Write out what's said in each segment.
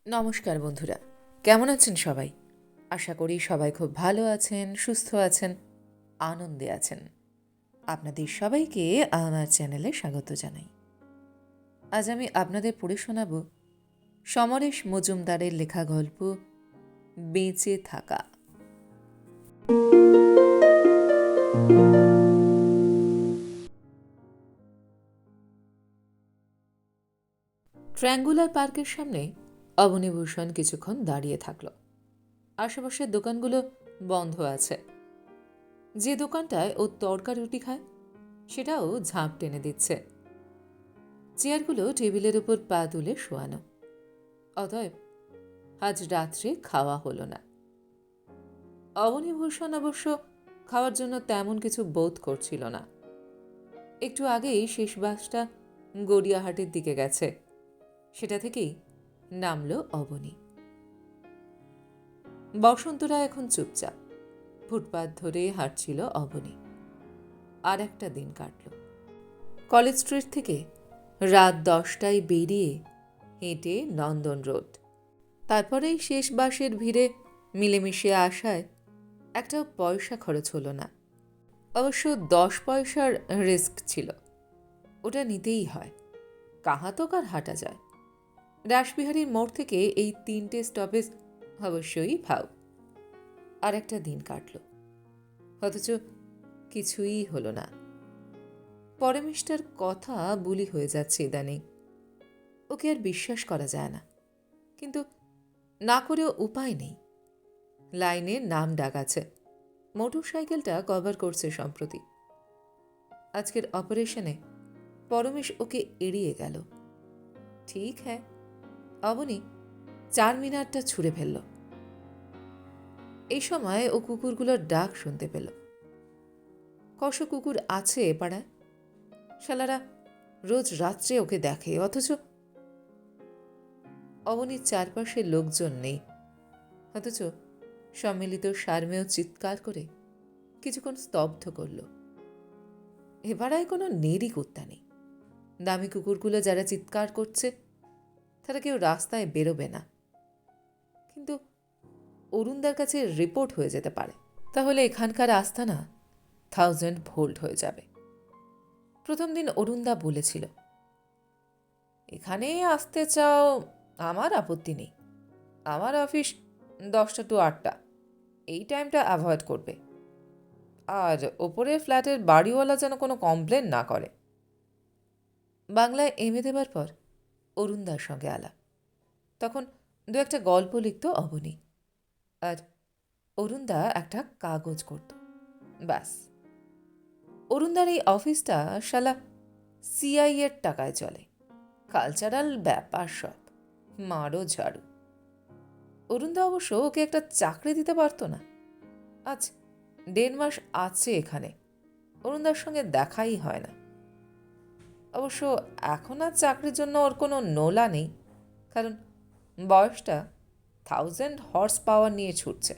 নমস্কার বন্ধুরা, কেমন আছেন সবাই? আশা করি সবাই খুব ভালো আছেন, সুস্থ আছেন, আনন্দে আছেন। আপনাদের সবাইকে আমার চ্যানেলে স্বাগত জানাই। আজ আমি আপনাদের পড়ে শোনাব সমরেশ মজুমদারের লেখা গল্প বেঁচে থাকা। ট্রায়াঙ্গুলার পার্কের সামনে অবনীভূষণ কিছুক্ষণ দাঁড়িয়ে থাকল। আশেপাশের দোকানগুলো বন্ধ আছে। যে দোকানটায় ও তড়কা রুটি খায় সেটাও ঝাঁপ টেনে দিচ্ছে। চেয়ারগুলো টেবিলের উপর পা তুলে শোয়ানো। অতএব আজ রাত্রে খাওয়া হলো না। অবনীভূষণ অবশ্য খাওয়ার জন্য তেমন কিছু বোধ করছিল না। একটু আগেই শেষ বাসটা গড়িয়াহাটের দিকে গেছে, সেটা থেকেই নামল অবনী। বসন্তরা এখন চুপচাপ ফুটপাত ধরে হাঁটছিল অবনী। আর একটা দিন কাটল। কলেজ স্ট্রিট থেকে রাত 10টায় বেরিয়ে হেঁটে নন্দন রোড, তারপরেই শেষ বাসের ভিড়ে মিলেমিশে আসায় একটা পয়সা খরচ হলো না। অবশ্য 10 পয়সার রিস্ক ছিল, ওটা নিতেই হয়, কাহাতক আর হাঁটা যায়। রাসবিহারীর মোড় থেকে এই 3টে স্টপেজ অবশ্যই ভাও। আর একটা দিন কাটল, অথচ কিছুই হলো না। পরমেশটার কথা বুলি হয়ে যাচ্ছে ইদানিং। ওকে আর বিশ্বাস করা যায় না, কিন্তু না করেও উপায় নেই। লাইনে নাম ডাক আছে, মোটর সাইকেলটা কভার করছে সম্প্রতি। আজকের অপারেশনে পরমেশ ওকে এড়িয়ে গেল। ঠিক হ্যাঁ, অবনী 4 মিনারটা ছুঁড়ে ফেলল। এই সময় ও কুকুরগুলোর ডাক শুনতে পেল। কশ কুকুর আছে এ পাড়ায়, শালারা রোজ রাত্রে ওকে দেখে, অথচ অবনীর চারপাশে লোকজন নেই, অথচ সম্মিলিত সারমেয় চিৎকার করে কিছুক্ষণ স্তব্ধ করল। এ পাড়ায় কোনো নেড়ি কুত্তা নেই। দামি কুকুরগুলো যারা চিৎকার করছে তারা কেউ রাস্তায় বেরোবে না, কিন্তু অরুণদার কাছে রিপোর্ট হয়ে যেতে পারে। তাহলে এখানকার আস্থানা 1000 ভোল্ট হয়ে যাবে। প্রথম দিন অরুণদা বলেছিল, এখানে আসতে চাও আমার আপত্তি নেই, আমার অফিস 10টা to 8টা, এই টাইমটা অ্যাভয়েড করবে। আর ওপরের ফ্ল্যাটের বাড়িওয়ালা যেন কোনো কমপ্লেন না করে। বাংলায় এমএ দেবার পর অরুণদার সঙ্গে আলাপ। তখন 2-একটা গল্প লিখত অবনী, আর অরুণদা একটা কাগজ করত, ব্যাস। অরুণদার এই অফিসটা শালা সিআই এর টাকায় চলে, কালচারাল ব্যাপার সব, মারো ঝাড়ু। অরুণদা অবশ্য ওকে একটা চাকরি দিতে পারত না। আজ 1.5 মাস আছে এখানে, অরুণদার সঙ্গে দেখাই হয় না। অবশ্য এখন আর চাকরির জন্য ওর কোনো নোলা নেই, কারণ বয়সটা 1000 হর্স পাওয়ার নিয়ে ছুটছে।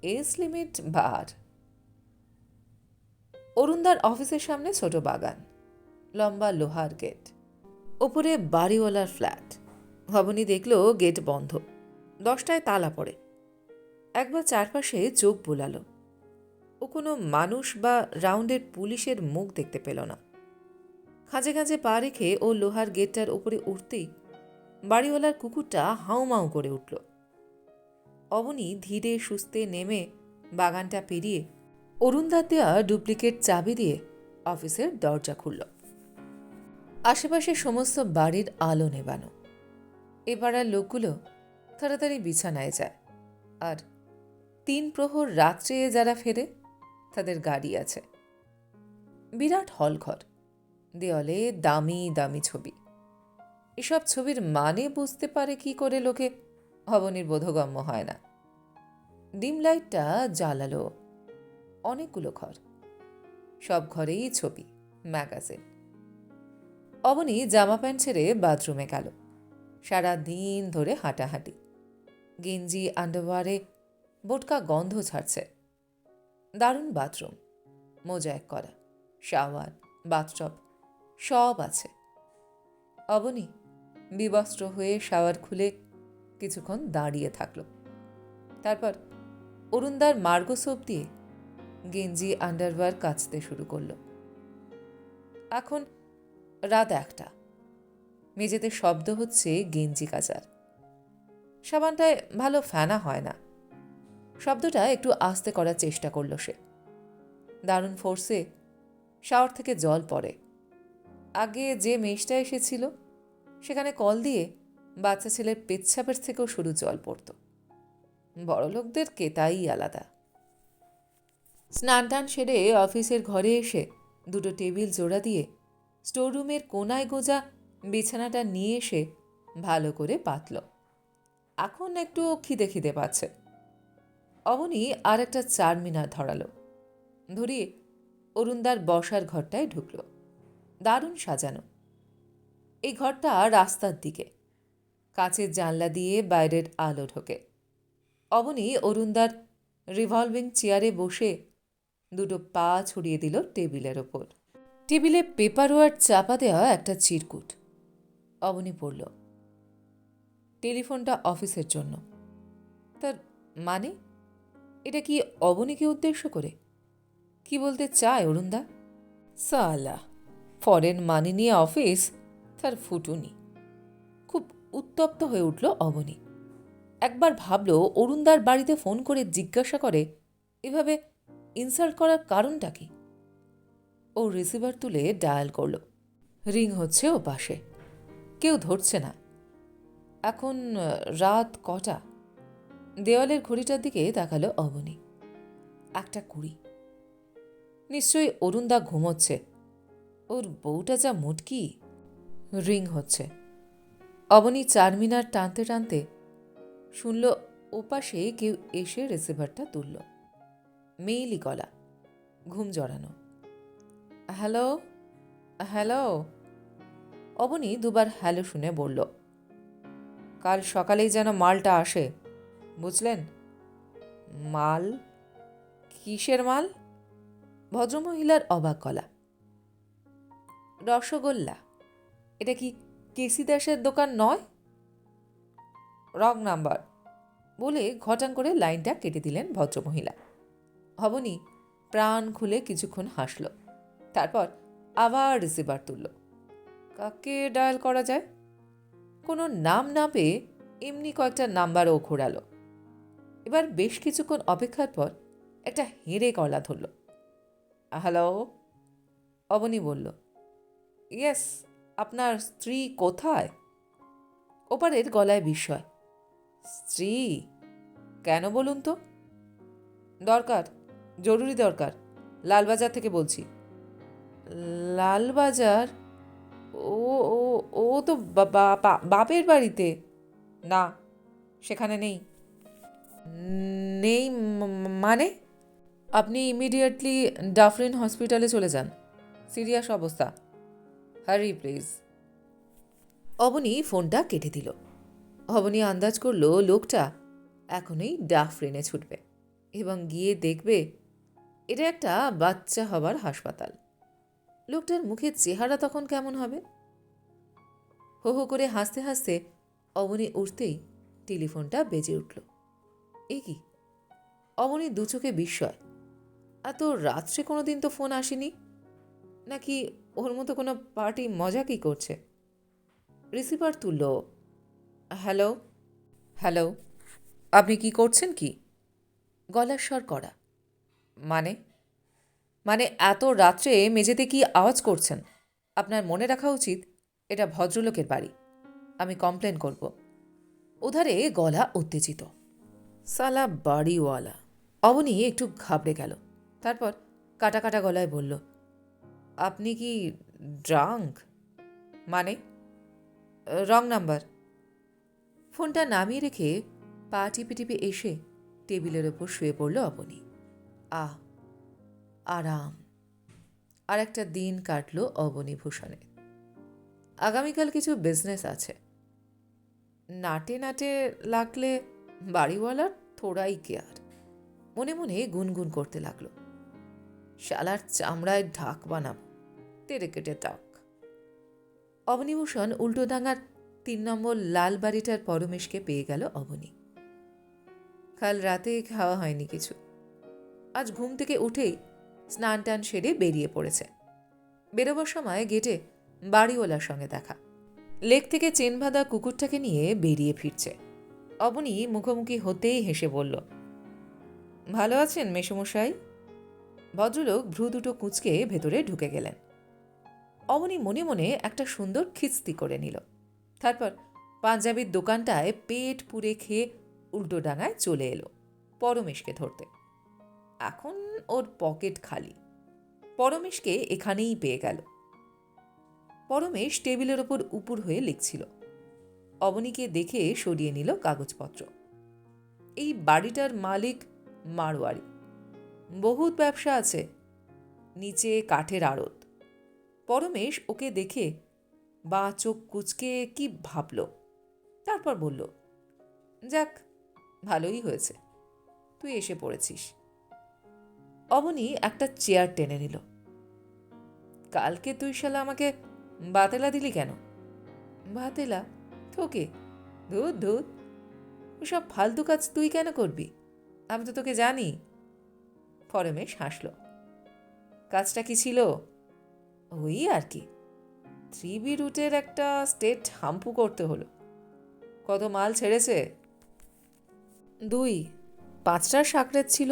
এজ লিমিট বার। অরুণদার অফিসের সামনে ছোট বাগান, লম্বা লোহার গেট, ওপরে বাড়িওয়ালার ফ্ল্যাট। ভবনী দেখল গেট বন্ধ, 10টায় তালা পড়ে। একবার চারপাশে চোখ বোলালো, ও কোনো মানুষ বা রাউন্ডের পুলিশের মুখ দেখতে পেল না। খাঁজে খাঁজে পা রেখে ও লোহার গেটটার উপরে উঠতেই বাড়িওয়ালার কুকুরটা হাউমাউ করে উঠল। অবনী ধীরে সুস্থে নেমে বাগানটা পেরিয়ে অরুণদার দেওয়া ডুপ্লিকেট চাবি দিয়ে অফিসের দরজা খুলল। আশেপাশে সমস্ত বাড়ির আলো নেবানো। এ পাড়ার লোকগুলো তাড়াতাড়ি বিছানায় যায়, আর 3 প্রহর রাত্রে যারা ফেরে তাদের গাড়ি আছে। বিরাট হলঘর, দেওয়ালে দামি দামি ছবি। এসব ছবির মানে বুঝতে পারে কি করে লোকে, অবনীর বোধগম্য হয় না। ডিম লাইটটা জ্বালালো। অনেকগুলো ঘর, সব ঘরেই ছবি, ম্যাগাজিন। অবনী জামা প্যান্ট ছেড়ে বাথরুমে গেল। সারা দিন ধরে হাঁটাহাঁটি, গেঞ্জি আন্ডারওয়ারে বোটকা গন্ধ ছাড়ছে। দারুণ বাথরুম, মোজাইক করা, শাওয়ার, বাথটব সব আছে। অবনী বিবস্ত্র হয়ে শাওয়ার খুলে কিছুক্ষণ দাঁড়িয়ে থাকল। তারপর অরুণদার মার্গোসোপ দিয়ে গেঞ্জি আন্ডারওয়্যার কাচতে শুরু করল। এখন রাত 1টা। মেঝেতে শব্দ হচ্ছে গেঞ্জি কাচার। সাবানটায় ভালো ফেনা হয় না। শব্দটা একটু আস্তে করার চেষ্টা করল সে। দারুণ ফোর্সে শাওয়ার থেকে জল পড়ে। আগে যে মেষটা এসেছিল সেখানে কল দিয়ে বাচ্চা ছেলের পেচ্ছাপের থেকেও সরু জল পড়ত। বড়লোকদের কেতাই আলাদা। স্নান টান সেরে অফিসের ঘরে এসে দুটো টেবিল জোড়া দিয়ে স্টোররুমের কোনায় গোজা বিছানাটা নিয়ে এসে ভালো করে পাতল। এখন একটু খিদে খিদে পাচ্ছে। অবনী আর একটা চারমিনার ধরালো। ধরিয়ে অরুণদার বসার ঘরটায় ঢুকল। দারুণ সাজানো। এই ঘরটা রাস্তার দিকে। কাঁচের জানলা দিয়ে বাইরের আলো ঢোকে। অবনী অরুণদার রিভলভিং চেয়ারে বসে দুটো পা ছড়িয়ে দিল টেবিলের ওপর। টেবিলে পেপারওয়ার চাপা দেওয়া একটা চিরকুট। অবনী পড়ল, টেলিফোনটা অফিসের জন্য। তার মানে এটা কি অবনীকে উদ্দেশ্য করে? কি বলতে চায় অরুণদা? সালা, ফরেন মানি নিয়ে অফিস, তার ফুটুনি। খুব উত্তপ্ত হয়ে উঠল অবনী। একবার ভাবল অরুণদার বাড়িতে ফোন করে জিজ্ঞাসা করে এভাবে ইনসাল্ট করার কারণটা কি। ও রিসিভার তুলে ডায়াল করল। রিং হচ্ছে ও পাশে। কেউ ধরছে না। এখন রাত কটা? দেওয়ালের ঘড়িটার দিকে তাকালো অবনী। 1:20। নিশ্চয়ই অরুণদা ঘুমোচ্ছে। ওর বউটা যা মুটকি। রিং হচ্ছে। অবনী চারমিনার টানতে টানতে শুনল ওপাশে কেউ এসে রিসিভারটা তুলল। মেইলি গলা, ঘুম জড়ানো। Hello, hello. অবনী দুবার হ্যালো শুনে বলল, কাল সকালেই যেন মালটা আসে, বুঝলেন? মাল? কিসের মাল? ভদ্রমহিলার অবাক গলা। রসগোল্লা। এটা কি কেসি দাসের দোকান নয়? রং নাম্বার বলে ঘটাং করে লাইনটা কেটে দিলেন ভদ্রমহিলা। অবনী প্রাণ খুলে কিছুক্ষণ হাসল। তারপর আবার রিসিভার তুলল। কাকে ডায়াল করা যায়? কোনো নাম না পেয়ে এমনি কয়েকটা নাম্বারও ঘোরালো। এবার বেশ কিছুক্ষণ অপেক্ষার পর একটা হেঁড়ে গলা ধরল। হ্যালো। অবনী বলল, ইয়েস, আপনার স্ত্রী কোথায়? ওপারের গলায় বিস্ময়। স্ত্রী? কেন বলুন তো? দরকার, জরুরি দরকার। লালবাজার থেকে বলছি। লালবাজার? ও ও ও তো বাপের বাড়িতে। না, সেখানে নেই। নেই মানে? আপনি ইমিডিয়েটলি ডাফরিন হসপিটালে চলে যান। সিরিয়াস অবস্থা। হারি প্লিজ। অবনী ফোনটা কেটে দিল। অবনী আন্দাজ করল লোকটা এখনই ডাফরিনে ছুটবে এবং গিয়ে দেখবে এটা একটা বাচ্চা হবার হাসপাতাল। লোকটার মুখের চেহারা তখন কেমন হবে? হো হো করে হাসতে হাসতে অবনী উঠতেই টেলিফোনটা বেজে উঠল। এ কি? অবনীর দু চোখে বিস্ময়। এত রাত্রে কোনোদিন তো ফোন আসেনি। নাকি ওর মতো কোনো পার্টি মজা কি করছে? রিসিভার তুলল। Hello, hello. আপনি কি করছেন কি? গলার স্বর কড়া। মানে? মানে এত রাত্রে মেঝেতে কি আওয়াজ করছেন? আপনার মনে রাখা উচিত এটা ভদ্রলোকের বাড়ি। আমি কমপ্লেন করব। ওধারে গলা উত্তেজিত। সালা বাড়িওয়ালা। অবনী একটু ঘাবড়ে গেল। তারপর কাটা কাটা গলায় বলল, আপনি কি ড্রাঙ্ক? মানে? Wrong number. ফোনটা নামিয়ে রেখে পা টিপে টিপে এসে টেবিলের ওপর শুয়ে পড়ল অবনী। আরাম। আর একটা দিন কাটল অবনী ভূষণে। আগামীকাল কিছু বিজনেস আছে। নাটে নাটে লাগলে বাড়িওয়ালার থোড়াই কেয়ার। মনে মনে গুনগুন করতে লাগলো, শালার চামড়ায় ঢাক বানাবো, তেরে কেটে টাক। অবনীভূষণ উল্টোডাঙার 3 নম্বর লাল বাড়িটার পরমেশকে পেয়ে গেল অবনী। কাল রাতে খাওয়া হয়নি কিছু। আজ ঘুম থেকে উঠেই স্নান টান সেরে বেরিয়ে পড়েছে। বেরোবার সময় গেটে বাড়িওয়ালার সঙ্গে দেখা। লেক থেকে চেন বাঁধা কুকুরটাকে নিয়ে বেরিয়ে ফিরছে। অবনী মুখোমুখি হতেই হেসে বলল, ভালো আছেন মেসোমশাই? ভদ্রলোক ভ্রু দুটো কুঁচকে ভেতরে ঢুকে গেলেন। অবনী মনে মনে একটা সুন্দর খিস্তি করে নিল। তারপর পাঞ্জাবির দোকানটায় পেট পুড়ে খেয়ে উল্টো ডাঙায় চলে এলো পরমেশকে ধরতে। এখন ওর পকেট খালি। পরমেশকে এখানেই পেয়ে গেল। পরমেশ টেবিলের ওপর উপুর হয়ে লিখছিল। অবনীকে দেখে সরিয়ে নিল কাগজপত্র। এই বাড়িটার মালিক মারোয়ারি, বহুত ব্যবসা আছে, নিচে কাঠের আড়ত। পরমেশ ওকে দেখে বা চোখ কুচকে কি ভাবল, তারপর বলল, যাক ভালোই হয়েছে তুই এসে পড়েছিস। অবনী একটা চেয়ার টেনে নিল। কালকে তুই শালা আমাকে বাতেলা দিলি কেন? বাতেলা? তোকে? ধুত ধুত, ওসব ফালতু কাজ তুই কেন করবি? আমি তো তোকে জানি। পরমেশ হাসল। কাজটা কি ছিল? ওই আর কি, 3B রুটের একটা স্টেট হাম্পু করতে হলো। কত মাল ছেড়েছে? 2, 5টার সাকরেত ছিল।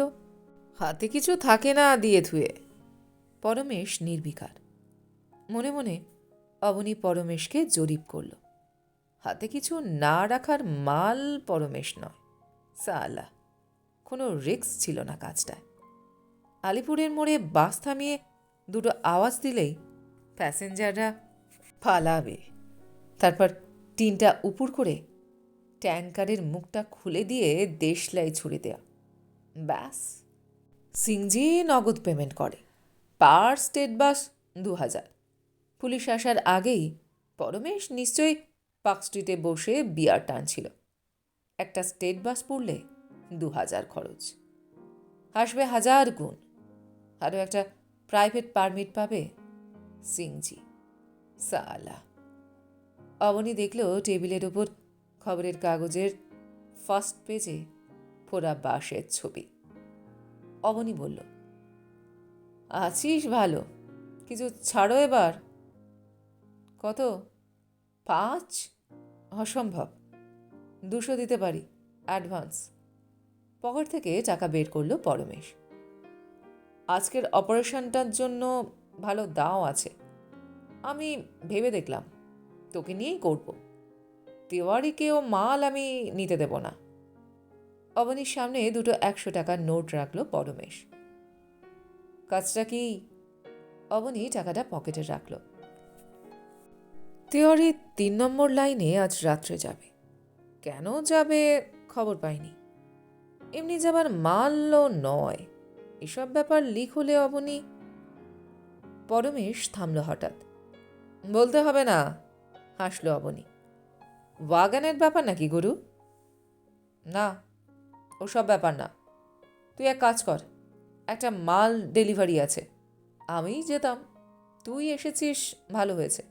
হাতে কিছু থাকে না দিয়ে ধুয়ে। পরমেশ নির্বিকার। মনে মনে অবনী পরমেশকে জরিপ করল। হাতে কিছু না রাখার মাল পরমেশ নয়। সালা, কোনো রিস্ক ছিল না কাজটায়। আলিপুরের মোড়ে বাস থামিয়ে দুটো আওয়াজ দিলেই প্যাসেঞ্জাররা পালাবে। তারপর টিনটা উপুর করে ট্যাঙ্কারের মুখটা খুলে দিয়ে দেশলাই ছুড়ে দেয়া, ব্যাস। সিংজি নগদ পেমেন্ট করে। পার স্টেট বাস 2000। পুলিশ আসার আগেই পরমেশ নিশ্চয়ই পার্ক স্ট্রিটে বসে বিয়ার টানছিল। একটা স্টেট বাস পড়লে 2000 খরচ, আসবে 1000 গুণ। আরও একটা প্রাইভেট পারমিট পাবে সিংজি। সালা। অবনী দেখল টেবিলের ওপর খবরের কাগজের ফার্স্ট পেজে পোড়া বাঁশের ছবি। অবনী বলল, আছিস ভালো, কিছু ছাড়ো এবার। কত? 5? অসম্ভব, 200 দিতে পারি অ্যাডভান্স। পকেট থেকে টাকা বের করল পরমেশ। আজকের অপারেশনটার জন্য ভালো দাও আছে। আমি ভেবে দেখলাম তোকে নিয়েই করব। তেওয়ারিকেও মাল আমি নিতে দেব না। অবনীর সামনে দুটো 100 টাকার নোট রাখল পরমেশ। কাজটা কি? অবনী টাকাটা পকেটে রাখল। তেওয়ারি 3 নম্বর লাইনে আজ রাত্রে যাবে। কেন যাবে খবর পাইনি। এমনি যাবার মালও নয়। এসব ব্যাপার লিক হলে অবনী। পরমেশ থামল হঠাৎ। বলতে হবে না, হাসল অবনী। ওয়াগানের ব্যাপার নাকি গুরু? না, ওসব ব্যাপার না। তুই এক কাজ কর, একটা মাল ডেলিভারি আছে, আমি যেতাম, তুই এসেছিস ভালো হয়েছে।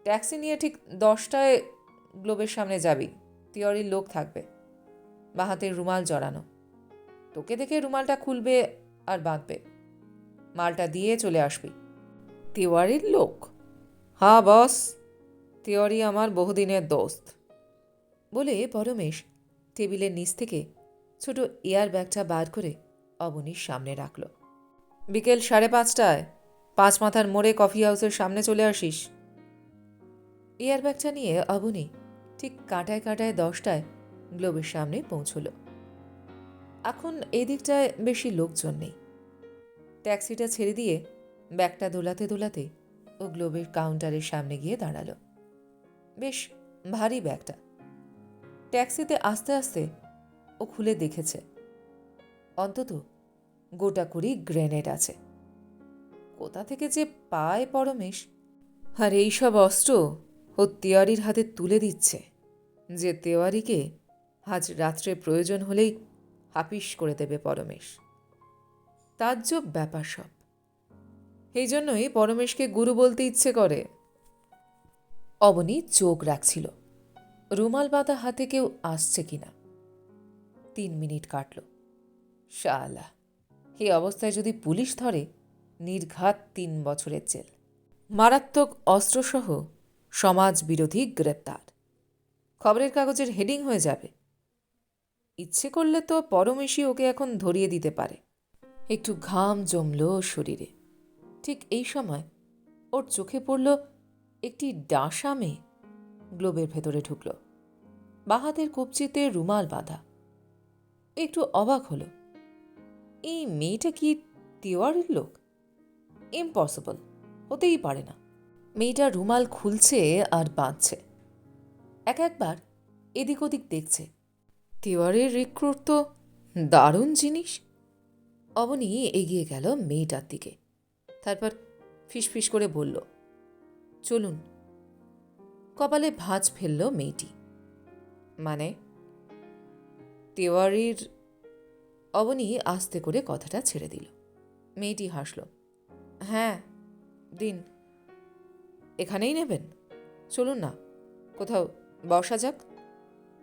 ট্যাক্সি নিয়ে ঠিক 10টায় গ্লোবের সামনে যাবি। তেওয়ারির লোক থাকবে, বাঁ হাতের রুমাল জড়ানো। তোকে দেখে রুমালটা খুলবে আর বাঁধবে। মালটা দিয়ে চলে আসবি। তেওয়ারির লোক? হ্যাঁ বস, তেওয়ারি আমার বহুদিনের দোস্ত। বলে পরমেশ টেবিলের নিচ থেকে ছোট এয়ার ব্যাগটা বার করে অবনীর সামনে রাখল। বিকেল 5:30টায় 5 মাথার মোড়ে কফি হাউসের সামনে চলে আসিস। এয়ার ব্যাগটা নিয়ে অবনী ঠিক কাঁটায় কাঁটায় 10টায় গ্লোবের সামনে পৌঁছল। এখন এই দিকটায় বেশি লোকজন নেই। ট্যাক্সিটা ছেড়ে দিয়ে ব্যাগটা দোলাতে দোলাতে ও গ্লোবের কাউন্টারের সামনে গিয়ে দাঁড়ালো। বেশ ভারী ব্যাগটা। ট্যাক্সিতে আস্তে আস্তে ও খুলে দেখেছে অন্তত গোটা কুড়ি গ্রেনেড আছে। কোথা থেকে যে পায় পরমেশ। আর এইসব অস্ত্র ও তেওয়ারির হাতে তুলে দিচ্ছে, যে তেওয়ারিকে আজ রাত্রে প্রয়োজন হলেই হাপিস করে দেবে পরমেশ। তাজ্জব ব্যাপার সব। এই জন্যই পরমেশকে গুরু বলতে ইচ্ছে করে। অবনী চোখ রাখছিল। রুমাল বাঁধা হাতে কেউ আসছে কিনা। 3 মিনিট কাটল। শালা, এই অবস্থায় যদি পুলিশ ধরে, নির্ঘাত 3 বছরের জেল। মারাত্মক অস্ত্রসহ সমাজ বিরোধী গ্রেপ্তার। খবরের কাগজের হেডিং হয়ে যাবে। ইচ্ছে করলে তো পরমেশী ওকে এখন ধরিয়ে দিতে পারে। একটু ঘাম জমল শরীরে। ঠিক এই সময় ওর চোখে পড়ল একটি ডাঁসা মেয়ে গ্লোবের ভেতরে ঢুকল। বাঁ হাতের কবজিতে রুমাল বাঁধা। একটু অবাক হল। এই মেয়েটা কি তিওয়ারির লোক? ইম্পসিবল, হতেই পারে না। মেয়েটা রুমাল খুলছে আর বাঁধছে। একবার এদিক ওদিক দেখছে। তিওয়ারির রিক্রুট তো দারুণ জিনিস। অবনী এগিয়ে গেল মেয়েটার দিকে। তারপর ফিসফিস করে বলল, চলুন। কপালে ভাঁজ ফেলল মেয়েটি। মানে? তিওয়ারির। অবনী আস্তে করে কথাটা ছেড়ে দিল। মেয়েটি হাসল। হ্যাঁ, দিন। এখানেই নেবেন? চলুন না, কোথাও বসা যাক।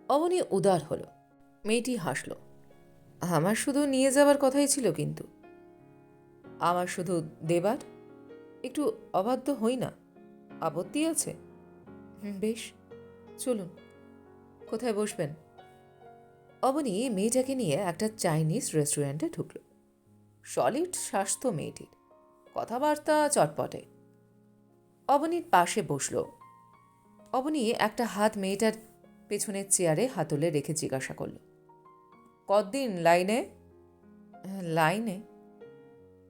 অবনী উদার হল। মেয়েটি হাসল। আমার শুধু নিয়ে যাবার কথাই ছিল, কিন্তু আমার শুধু দেবার। একটু অবাধ্য হই না? আপত্তি আছে? বেশ, চলুন। কোথায় বসবেন? অবনী মেয়েটাকে নিয়ে একটা চাইনিজ রেস্টুরেন্টে ঢুকল। সলিড স্বাস্থ্য মেয়েটির, কথাবার্তা চটপটে। অবনীর পাশে বসল। অবনী একটা হাত মেয়েটার পেছনের চেয়ারে হাতলে রেখে জিজ্ঞাসা করল, কতদিন লাইনে? লাইনে?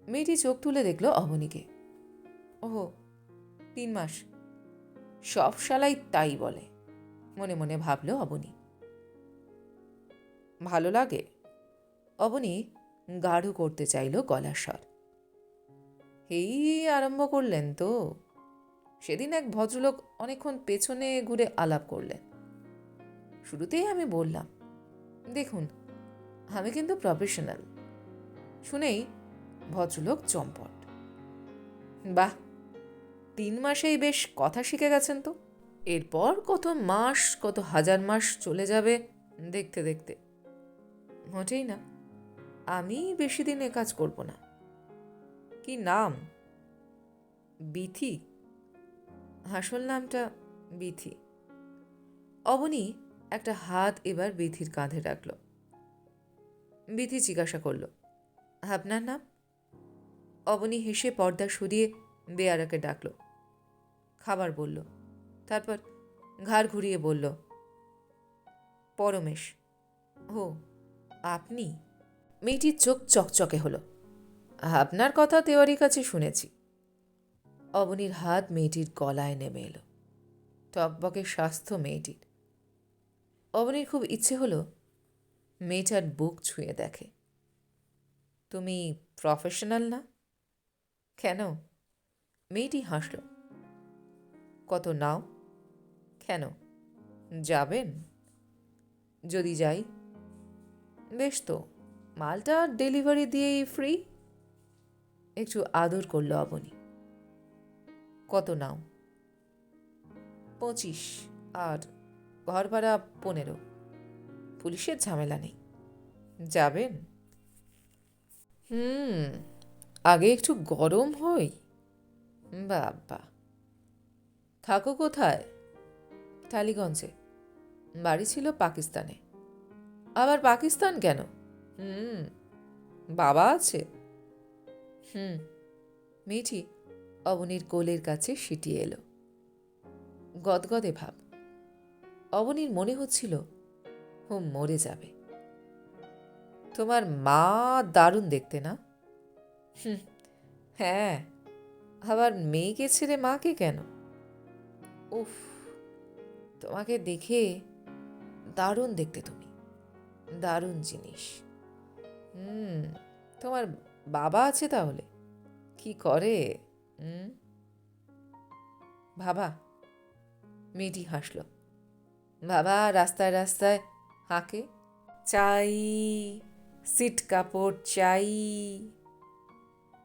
মেয়েটি চোখ তুলে দেখল অবনীকে। ওহো, 3 মাস। সব শালাই তাই বলে, মনে মনে ভাবল অবনী। ভালো লাগে? অবনী গাঢ় করতে চাইল গলার স্বর। এই আরম্ভ করলেন তো? সেদিন এক ভদ্রলোক অনেকক্ষণ পেছনে ঘুরে আলাপ করলেন। শুরুতেই আমি বললাম, দেখুন, আমি কিন্তু প্রফেশনাল। শুনেই ভদ্রলোক চম্পট। বাহ, 3 মাসেই বেশ কথা শিখে গেছেন তো। এরপর কত মাস, কত হাজার মাস চলে যাবে দেখতে দেখতে। মোটেই না, আমি বেশি দিন এ কাজ করব না। কি নাম? বিথি। আসল নামটা বিথি। অবনী একটা হাত এবার বিথির কাঁধে রাখল। বিথি জিজ্ঞাসা করল, আপনার নাম? অবনী হেসে পর্দা সরিয়ে বেয়ারাকে ডাকল। খাবার বলল। তারপর ঘাড় ঘুরিয়ে বলল, পরমেশ। ও, আপনি? মেয়েটির চোখ চকচকে হলো। আপনার কথা তেওয়ারির কাছে শুনেছি। অবনীর হাত মেয়েটির গলায় নেমে এলো। টকবকে স্বাস্থ্য মেয়েটির। অবনীর খুব ইচ্ছে হলো মেয়েটার বুক ছুঁয়ে দেখে। তুমি প্রফেশনাল না? কেন? মেয়েটি হাসল। কত নাও? কেন, যাবেন? যদি যাই। বেশ তো, মালটা ডেলিভারি দিয়েই ফ্রি। একটু আদর করল অবনী। কত নাও? 25, আর ঘর ভাড়া 15। পুলিশের ঝামেলা নেই। যাবেন? আগে একটু গরম হই। বাবা, থাকো কোথায়? টালিগঞ্জে। বাড়ি ছিল পাকিস্তানে। আবার পাকিস্তান কেন? বাবা আছে। মেয়েটি অবনীর কোলের কাছে সিটিয়ে এলো। গদগদে ভাব। অবনীর মনে হচ্ছিল ও মরে যাবে। তোমার মা দারুণ দেখতে না? হ্যাঁ, আবার মেয়েকে ছেড়ে মাকে কেন? উফ, তোমাকে দেখে দারুণ দেখতে তুমি। দারুণ জিনিস। তোমার বাবা আছে তাহলে? কি করে? বাবা? মেয়েটি হাসল। বাবা রাস্তায় রাস্তায় হাঁকে, চাই, সিট কাপড় চাই।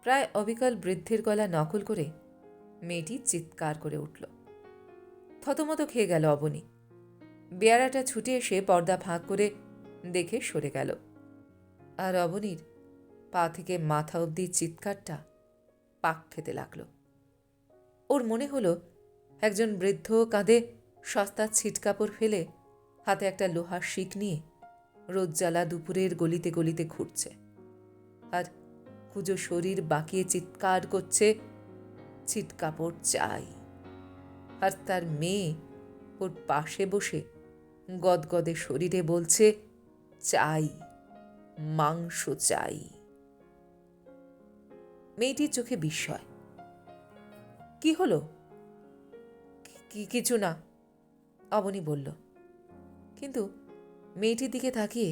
প্রায় অবিকল বৃদ্ধের গলা নকল করে মেয়েটি চিৎকার করে উঠল। থতমত খেয়ে গেল অবনী। বেয়ারাটা ছুটে এসে পর্দা ফাঁক করে দেখে সরে গেল। আর অবনীর পা থেকে মাথা অবধি চিৎকারটা পাক খেতে লাগল। ওর মনে হলো একজন বৃদ্ধ কাঁধে সস্তা ছিটকাপড় ফেলে হাতে একটা লোহার শিক নিয়ে রোদ জ্বালা দুপুরের গলিতে গলিতে ঘুরছে, আর কুজো শরীর বাঁকিয়ে চিৎকার করছে, ছিটকাপড় চাই। আর তার মেয়ে ওর পাশে বসে গদগদে শরীরে বলছে, চাই, মাংস চাই। মেয়েটির চোখে বিস্ময়। কি হলো? কিছু না, অবনী বলল। কিন্তু মেয়েটির দিকে তাকিয়ে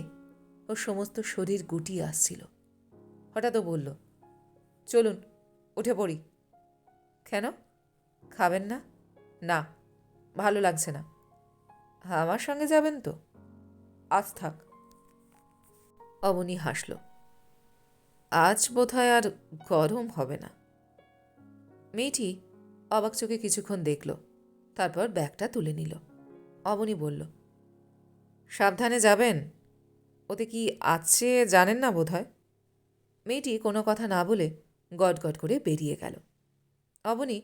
ওর সমস্ত শরীর গুটিয়ে আসছিল। হঠাৎ ও বলল, চলুন উঠে পড়ি। কেন, খাবেন না? না, ভালো লাগছে না। আমার সঙ্গে যাবেন তো? আজ থাক। অবনী হাসল। আজ বোধহয় আর গরম হবে না। মেয়েটি অবাক চোখে কিছুক্ষণ দেখল, তারপর ব্যাগটা তুলে নিল। অবনী বলল, সাবধানে যাবেন, ওতে কি আছে জানেন না বোধহয়। মেয়েটি কোনো কথা না বলে গটগট করে বেরিয়ে গেল। অবনী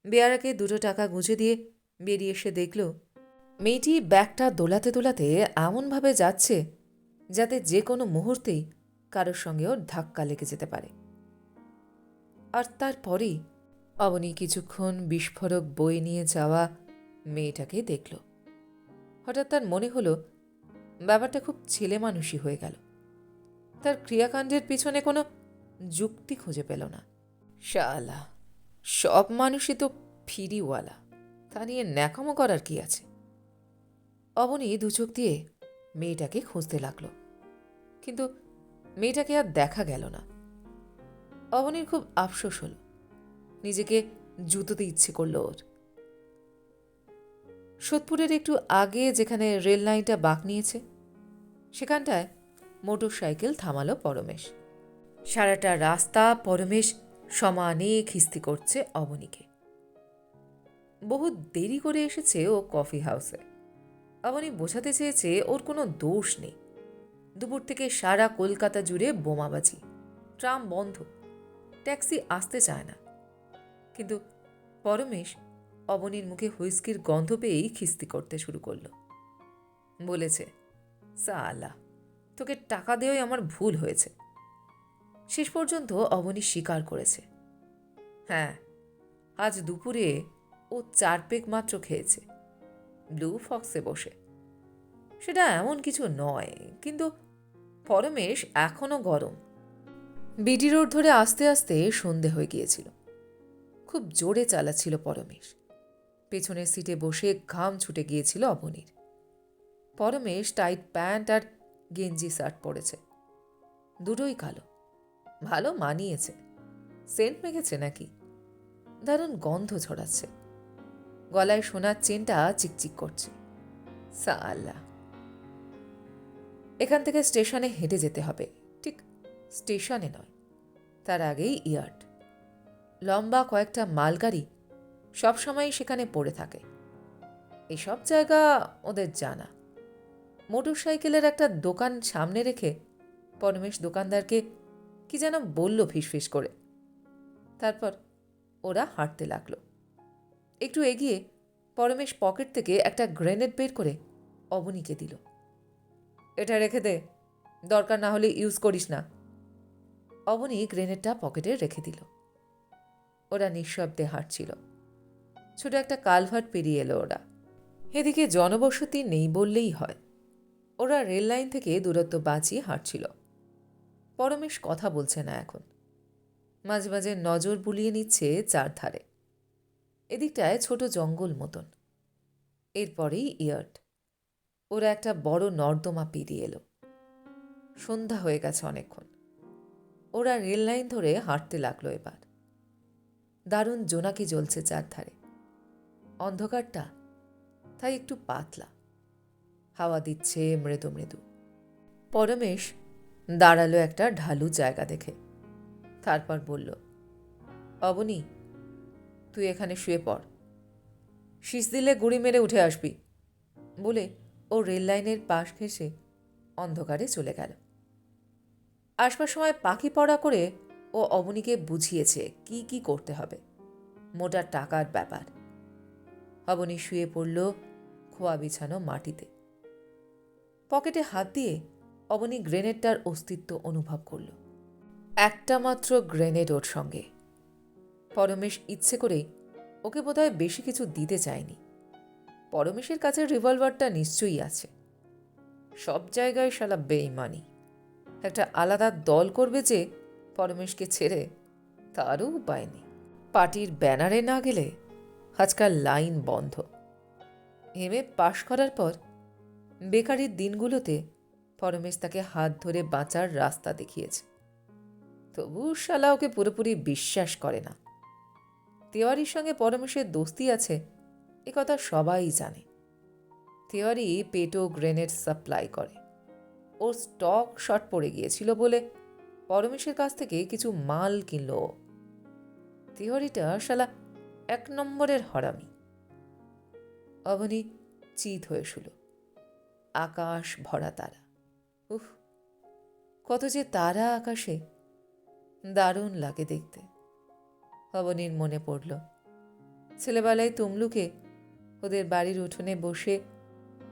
বেয়ারাকে 2 টাকা গুঁজে দিয়ে বেরিয়ে এসে দেখল মেয়েটি ব্যাগটা দোলাতে দোলাতে এমনভাবে যাচ্ছে যাতে যে কোনো মুহূর্তেই কারোর সঙ্গে ওর ধাক্কা লেগে যেতে পারে। আর তারপরেই অবনী কিছুক্ষণ বিস্ফোরক বয়ে নিয়ে যাওয়া মেয়েটাকে দেখল। হঠাৎ তার মনে হলো ব্যাপারটা খুব ছেলে মানুষই হয়ে গেল। তার ক্রিয়াকাণ্ডের পিছনে কোনো যুক্তি খুঁজে পেল না। শালা, সব মানুষই তো ফিরিওয়ালা, তা নিয়ে ন্যাকামো করার কি আছে। অবনী 2 চোখ দিয়ে মেয়েটাকে খুঁজতে লাগল, কিন্তু মেয়েটাকে আর দেখা গেল না। অবনীর খুব আফসোস হল, নিজেকে জুতোতে ইচ্ছে করল ওর। সোদপুরের একটু আগে যেখানে রেল লাইনটা বাঁক নিয়েছে সেখানটায় মোটর সাইকেল থামালো পরমেশ। সারাটা রাস্তা পরমেশ সমানে খিস্তি করছে অবনীকে। বহু দেরি করে এসেছে ও কফি হাউসে। অবনী বোঝাতে চেয়েছে ওর কোনো দোষ নেই। দুপুর থেকে সারা কলকাতা জুড়ে বোমাবাজি, ট্রাম বন্ধ, ট্যাক্সি আসতে চায় না। কিন্তু পরমেশ অবনীর মুখে হুইস্কির গন্ধ পেয়েই খিস্তি করতে শুরু করল। বলেছে, সালা, তোকে টাকা দেওয়াই আমার ভুল হয়েছে। শেষ পর্যন্ত অবনী স্বীকার করেছে, হ্যাঁ, আজ দুপুরে ও 4 পেগ মাত্র খেয়েছে, ব্লু ফক্সে বসে। সেটা এমন কিছু নয়, কিন্তু পরমেশ এখনো গরম। বিডি রোড ধরে আস্তে আস্তে সন্ধে হয়ে গিয়েছিল। খুব জোরে চালাচ্ছিল পরমেশ। পেছনের সিটে বসে ঘাম ছুটে গিয়েছিল অবনীর। পরমেশ টাইট প্যান্ট আর গেঞ্জি শার্ট পরেছে, দুটোই কালো। ভালো মানিয়েছে। সেন্ট মেখেছে নাকি? দারুণ গন্ধ ছড়াচ্ছে। গলায় সোনার চেনটা চিকচিক করছে। সালা, এখান থেকে স্টেশনে হেঁটে যেতে হবে। ঠিক স্টেশনে নয়, তার আগেই ইয়ার্ড। লম্বা কয়েকটা মালগাড়ি সবসময়ই সেখানে পড়ে থাকে। এসব জায়গা ওদের জানা। মোটর সাইকেলের একটা দোকান সামনে রেখে পরমেশ দোকানদারকে কি যেন বলল ফিসফিস করে। তারপর ওরা হাঁটতে লাগলো। একটু এগিয়ে পরমেশ পকেট থেকে একটা গ্রেনেড বের করে অবনীকে দিল। এটা রেখে দে, দরকার না হলে ইউজ করিস না। অবনী গ্রেনেডটা পকেটে রেখে দিল। ওরা নিঃশব্দে হাঁটছিল। ছোট একটা কালভার্ট পেরিয়ে এলো ওরা। এদিকে জনবসতি নেই বললেই হয়। ওরা রেল লাইন থেকে দূরত্ব বাঁচিয়ে হাঁটছিল। পরমেশ কথা বলছে না এখন। মাঝে মাঝে নজর বুলিয়ে নিচ্ছে চারধারে। এদিকটায় ছোট জঙ্গল মতন। এরপরেই ইয়ার্ড। ওরা একটা বড় নর্দমা পেরিয়ে এলো। সন্ধ্যা হয়ে গেছে অনেকক্ষণ। ওরা রেল লাইন ধরে হাঁটতে লাগলো এবার। দারুণ জোনাকি জ্বলছে চারধারে। অন্ধকারটা তাই একটু পাতলা। হাওয়া দিচ্ছে মৃদু মৃদু। পরমেশ দাঁড়ালো একটা ঢালু জায়গা দেখে। তারপর বলল, অবনী, তুই এখানে শুয়ে পড়। শীষ দিলে গুঁড়ি মেরে উঠে আসবি। বলে ও রেল লাইনের পাশ ঘেঁষে অন্ধকারে চলে গেল। আসবার সময় পাখি পড়া করে ও অবনীকে বুঝিয়েছে কি কি করতে হবে। মোটা টাকার ব্যাপার। অবনী শুয়ে পড়ল খোয়া বিছানো মাটিতে। পকেটে হাত দিয়ে অবনী গ্রেনেডটার অস্তিত্ব অনুভব করল। একটা মাত্র গ্রেনেড ওর সঙ্গে। পরমেশ ইচ্ছে করেই ওকে বোধহয় বেশি কিছু দিতে চায়নি। পরমেশের কাছে রিভলভারটা নিশ্চয়ই আছে। সব জায়গায় শালা বেইমানি। একটা আলাদা দল করবে যে পরমেশকে ছেড়ে, তারও উপায় নেই। পার্টির ব্যানারে না গেলে আজকাল লাইন বন্ধ। এমএ পাশ করার পর বেকারির দিনগুলোতে পরমেশ তাকে হাত ধরে বাঁচার রাস্তা দেখিয়েছে। তবু শালা ওকে পুরোপুরি বিশ্বাস করে না। তেওয়ারির সঙ্গে পরমেশের দোস্তি আছে এ কথা সবাই জানে। তেওয়ারি পেটো গ্রেনেড সাপ্লাই করে। ওর স্টক শর্ট পড়ে গিয়েছিল বলে পরমেশের কাছ থেকে কিছু মাল কিনল ও। তেওয়ারিটা শালা 1 নম্বরের হরামি। অবনী চিত হয়ে শুল। আকাশ ভরা তারা। উফ, কত যে তারা আকাশে! দারুণ লাগে দেখতে। অবনীর মনে পড়ল ছেলেবেলায় তমলুকে ওদের বাড়ির উঠোনে বসে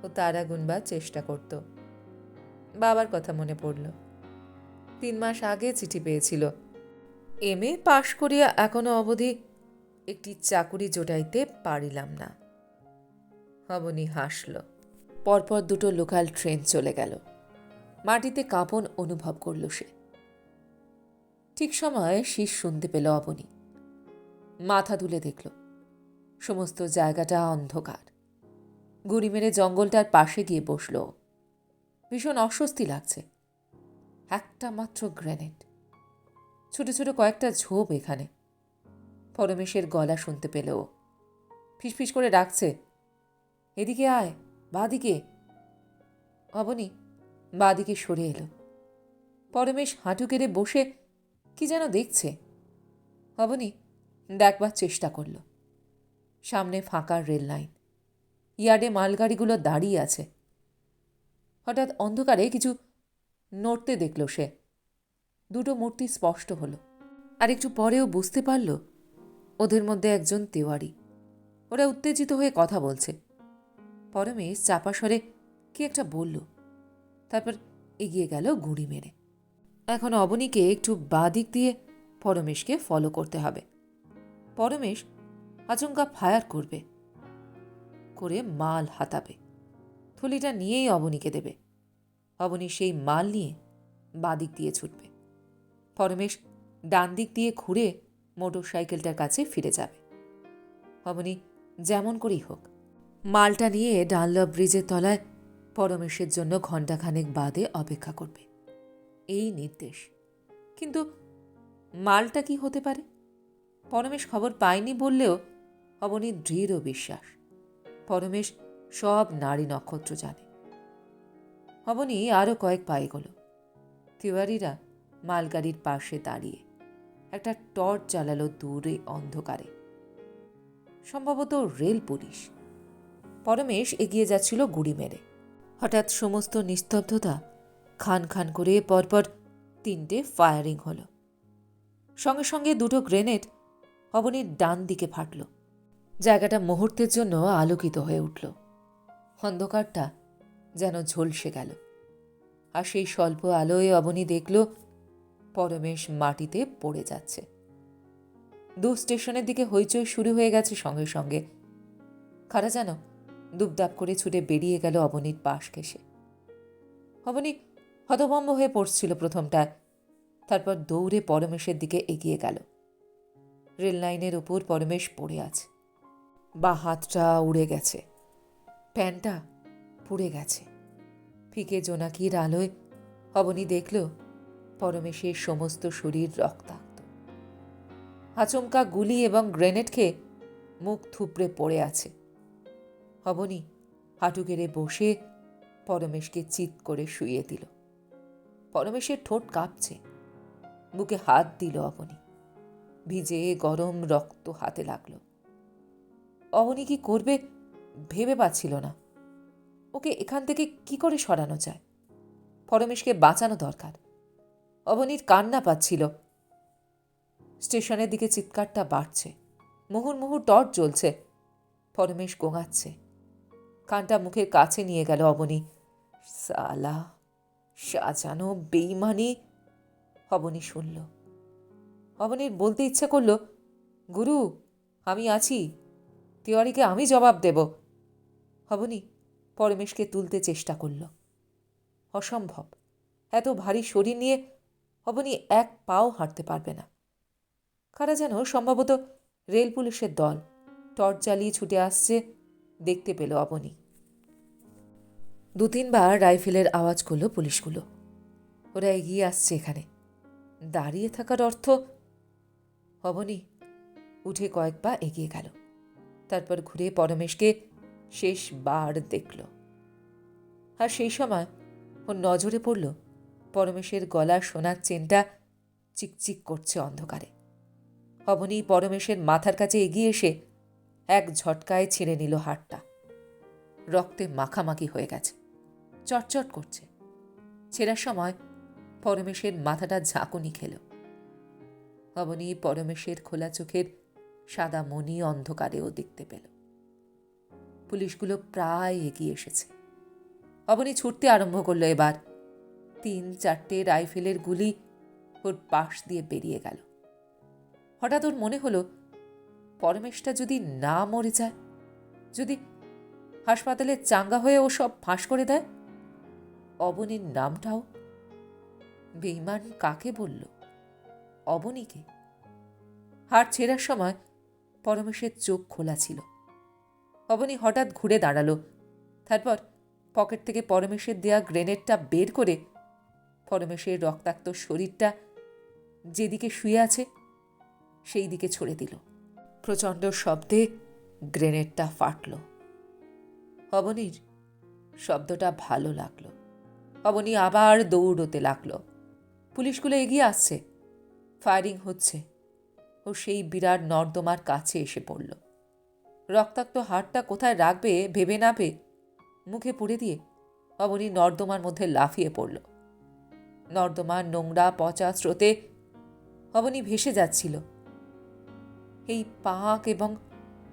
ও তারা গুনবার চেষ্টা করত। বাবার কথা মনে পড়ল। 3 মাস আগে চিঠি পেয়েছিল। এমএ পাশ করিয়া এখনো অবধি একটি চাকুরি জোটাইতে পারিলাম না। অবনী হাসল। পরপর 2টো লোকাল ট্রেন চলে গেল। মাটিতে কাঁপন অনুভব করল সে। ঠিক সময় শীষ শুনতে পেল অবনী। মাথা তুলে দেখল সমস্ত জায়গাটা অন্ধকার। গুড়ি মেরে জঙ্গলটার পাশে গিয়ে বসল। ভীষণ অস্বস্তি লাগছে। একটা মাত্র গ্রেনেড। ছোট ছোট কয়েকটা ঝোপ এখানে। পরমেশের গলা শুনতে পেল ও। ফিসফিস করে ডাকছে, এদিকে আয়, বাঁদিকে। অবনী বাঁদিকে সরে এলো। পরমেশ হাঁটু কেড়ে বসে কি যেন দেখছে। অবনী দেখবার চেষ্টা করল। সামনে ফাঁকা রেল লাইন। ইয়ার্ডে মালগাড়িগুলো দাঁড়িয়ে আছে। হঠাৎ অন্ধকারে কিছু নড়তে দেখল সে। 2টো মূর্তি স্পষ্ট হল। আর একটু পরেও বুঝতে পারল ওদের মধ্যে একজন তেওয়ারি। ওরা উত্তেজিত হয়ে কথা বলছে। পরমেশ চাপা স্বরে কি একটা বলল, তারপর এগিয়ে গেল গুঁড়ি মেরে। এখন অবনীকে একটু বাঁদিক দিয়ে পরমেশকে ফলো করতে হবে। পরমেশ আচমকা ফায়ার করবে, করে মাল হাতাবে। থলিটা নিয়েই অবনীকে দেবে। অবনী সেই মাল নিয়ে বাঁদিক দিয়ে ছুটবে। পরমেশ ডান দিক দিয়ে ঘুরে মোটর সাইকেলটার কাছে ফিরে যাবে। অবনী যেমন করেই হোক মালটা নিয়ে ডানলপ ব্রিজের তলায় পরমেশের জন্য ঘণ্টাখানেক বাদে অপেক্ষা করবে, এই নির্দেশ। কিন্তু মালটা কি হতে পারে? পরমেশ খবর পায়নি বললেও অবনীর দৃঢ় বিশ্বাস পরমেশ সব নারী নক্ষত্র জানে। অবনী আরও কয়েক পা এগোল। তিওয়ারিরা মালগাড়ির পাশে দাঁড়িয়ে একটা টর্চ জ্বালালো দূরে অন্ধকারে। সম্ভবত রেল পুলিশ। পরমেশ এগিয়ে যাচ্ছিল গুড়ি মেরে। হঠাৎ সমস্ত নিস্তব্ধতা খান খান করে পরপর 3টে ফায়ারিং হল। সঙ্গে সঙ্গে 2টো গ্রেনেড অবনীর ডান দিকে ফাটল। জায়গাটা মুহূর্তের জন্য আলোকিত হয়ে উঠল। অন্ধকারটা যেন ঝলসে গেল। আর সেই স্বল্প আলোয় অবনী দেখল পরমেশ মাটিতে পড়ে যাচ্ছে। 2 স্টেশনের দিকে হইচই শুরু হয়ে গেছে সঙ্গে সঙ্গে। কারা যেন দুপদাপ করে ছুটে বেরিয়ে গেল অবনীর পাশ ঘেঁষে। অবনী হতভম্ব হয়ে পড়ছিল প্রথমটায়, তারপর দৌড়ে পরমেশের দিকে এগিয়ে গেল। রেল লাইনের উপর পরমেশ পড়ে আছে। বা হাতটা উড়ে গেছে, প্যান্টটা পুড়ে গেছে। ফিকে জোনাকির আলোয় অবনী দেখল পরমেশের সমস্ত শরীর রক্তাক্ত। আচমকা গুলি এবং গ্রেনেড খেয়ে মুখ থুবড়ে পড়ে আছে। অবনী হাঁটু গেড়ে বসে পরমেশকে চিৎ করে শুইয়ে দিল। পরমেশের ঠোঁট কাঁপছে। বুকে হাত দিল অবনী। ভিজে গরম রক্ত হাতে লাগল। অবনী কি করবে ভেবে পাচ্ছিল না। ওকে এখান থেকে কি করে সরানো যায়? পরমেশকে বাঁচানো দরকার। অবনীর কান্না পাচ্ছিল। স্টেশনের দিকে চিৎকারটা বাড়ছে। মুহুর্মুহু টর্চ জ্বলছে। পরমেশ গোঙাচ্ছে। কানটা মুখের কাছে নিয়ে গেল অবনী। সালা, সাজানো বেইমানি। অবনী শুনল। অবনীর বলতে ইচ্ছা করল, গুরু, আমি আছি, তিওয়ারিকে আমি জবাব দেব। অবনী পরমেশকে তুলতে চেষ্টা করল। অসম্ভব। এত ভারী শরীর নিয়ে অবনী এক পাও হাঁটতে পারবে না। কারা যেন, সম্ভবত রেল পুলিশের দল, টর্চ জ্বালিয়ে ছুটে আসছে দেখতে পেল অবনী। 2-3 বার রাইফেলের আওয়াজ করল পুলিশগুলো। ওরা এগিয়ে আসছে এখানে। দাঁড়িয়ে থাকার অর্থ? অবনী উঠে কয়েক পা এগিয়ে গেল। তারপর ঘুরে পরমেশকে শেষবার দেখল। আর সেই সময় ওর নজরে পড়ল পরমেশের গলার সোনার চেনটা চিকচিক করছে অন্ধকারে। অবনী পরমেশের মাথার কাছে এগিয়ে এসে এক ঝটকায় ছিঁড়ে নিল হাড়টা। রক্তে মাখামাখি হয়ে গেছে, চটচট করছে। ছেঁড়ার সময় পরমেশের মাথাটা ঝাঁকুনি খেল। অবনী পরমেশের খোলা চোখের সাদা মণি অন্ধকারেও দেখতে পেল। পুলিশগুলো প্রায় এগিয়ে এসেছে। অবনী ছুটতে আরম্ভ করল এবার। 3-4টে রাইফেলের গুলি ওর পাশ দিয়ে বেরিয়ে গেল। হঠাৎ ওর মনে হলো, পরমেশটা যদি না মরে যায়, যদি হাসপাতালে চাঙ্গা হয়ে ও সব ফাঁস করে দেয়। অবনীর নামটাও বেঈমান কাকে বলল? অবনীকে। হাড় ছেঁড়ার সময় পরমেশের চোখ খোলা ছিল। অবনী হঠাৎ ঘুরে দাঁড়ালো। তারপর পকেট থেকে পরমেশের দেয়া গ্রেনেডটা বের করে পরমেশের রক্তাক্ত শরীরটা যেদিকে শুয়ে আছে সেই দিকে ছড়ে দিল। প্রচণ্ড শব্দে গ্রেনেডটা ফাটল। অবনীর শব্দটা ভালো লাগলো। অবনী আবার দৌড়তে লাগল। পুলিশগুলো এগিয়ে আসছে, ফায়ারিং হচ্ছে। ও সেই বিরাট নর্দমার কাছে এসে পড়ল। রক্তাক্ত হাড়টা কোথায় রাখবে ভেবে না পেয়ে মুখে পুড়ে দিয়ে অবনী নর্দমার মধ্যে লাফিয়ে পড়ল। নর্দমার নোংরা পচা স্রোতে অবনী ভেসে যাচ্ছিল। এই পাক এবং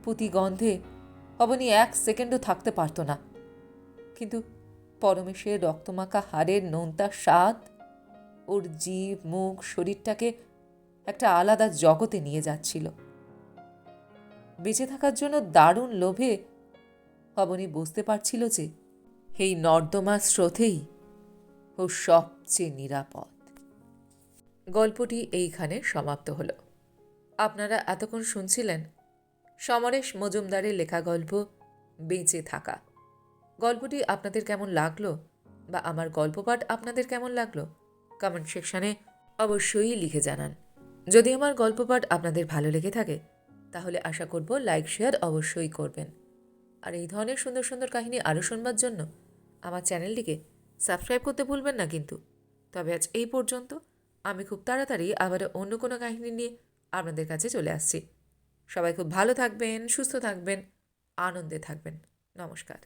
পুঁতি গন্ধে অবনী 1 সেকেন্ডও থাকতে পারত না। কিন্তু পরমেশের রক্তমাখা হাড়ের নোনতা স্বাদ ওর জিভ, মুখ, শরীরটাকে একটা আলাদা জগতে নিয়ে যাচ্ছিল। বেঁচে থাকার জন্য দারুণ লোভে অবনী বুঝতে পারছিল যে এই নর্দমা স্রোতেই ও সবচেয়ে নিরাপদ। গল্পটি এইখানে সমাপ্ত হল। আপনারা এতক্ষণ শুনছিলেন সমরেশ মজুমদারের লেখা গল্প বেঁচে থাকা। গল্পটি আপনাদের কেমন লাগলো বা আমার গল্পপাঠ আপনাদের কেমন লাগলো কমেন্ট সেকশনে অবশ্যই লিখে জানান। যদি আমার গল্পপাঠ আপনাদের ভালো লেগে থাকে তাহলে আশা করব লাইক শেয়ার অবশ্যই করবেন। আর এই ধরনের সুন্দর সুন্দর কাহিনী আরও শুনবার জন্য আমার চ্যানেলটিকে সাবস্ক্রাইব করতে ভুলবেন না কিন্তু। তবে আজ এই পর্যন্ত। আমি খুব তাড়াতাড়ি আবার অন্য কোনো কাহিনী নিয়ে আপনাদের কাছে চলে আসছি। সবাই খুব ভালো থাকবেন, সুস্থ থাকবেন, আনন্দে থাকবেন। নমস্কার।